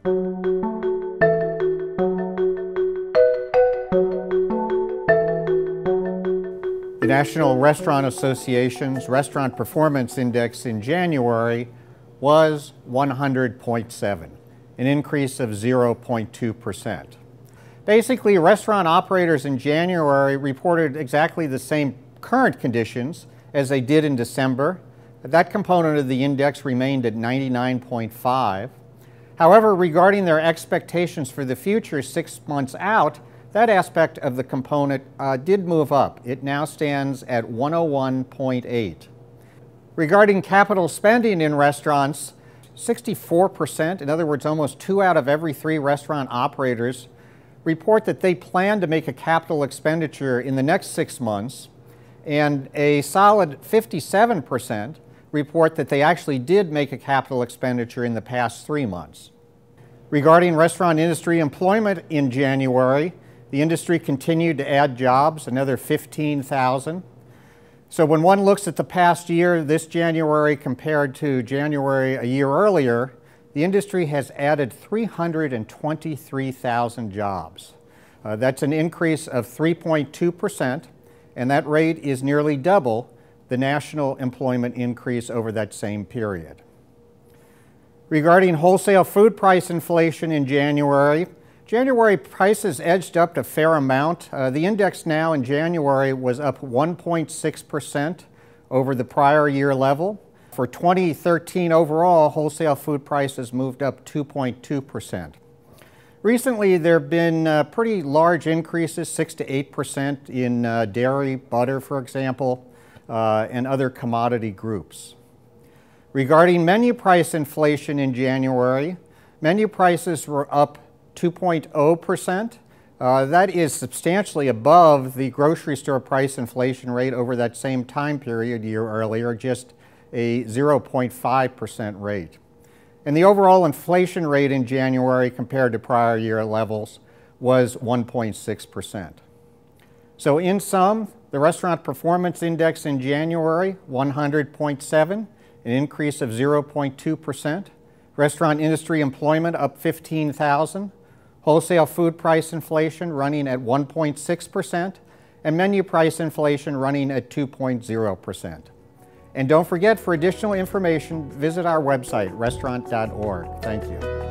The National Restaurant Association's Restaurant Performance Index in January was 100.7, an increase of 0.2%. Basically, restaurant operators in January reported exactly the same current conditions as they did in December. That component of the index remained at 99.5. However, regarding their expectations for the future 6 months out, that aspect of the component did move up. It now stands at 101.8. Regarding capital spending in restaurants, 64%, in other words, almost 2 out of every 3 restaurant operators, report that they plan to make a capital expenditure in the next 6 months, and a solid 57% report that they actually did make a capital expenditure in the past 3 months. Regarding restaurant industry employment in January, the industry continued to add jobs, another 15,000. So when one looks at the past year, this January compared to January a year earlier, the industry has added 323,000 jobs. That's an increase of 3.2%, and that rate is nearly double the national employment increase over that same period. Regarding wholesale food price inflation in January prices edged up a fair amount. The index now in January was up 1.6% over the prior year level. For 2013 overall, wholesale food prices moved up 2.2%. Recently, there have been pretty large increases, 6 to 8% in dairy, butter, for example, and other commodity groups. Regarding menu price inflation in January, menu prices were up 2.0%. That is substantially above the grocery store price inflation rate over that same time period year earlier, just a 0.5% rate. And the overall inflation rate in January compared to prior year levels was 1.6%. So in sum, the Restaurant Performance Index in January, 100.7, an increase of 0.2%. Restaurant industry employment up 15,000. Wholesale food price inflation running at 1.6%, and menu price inflation running at 2.0%. And don't forget, for additional information, visit our website, restaurant.org. Thank you.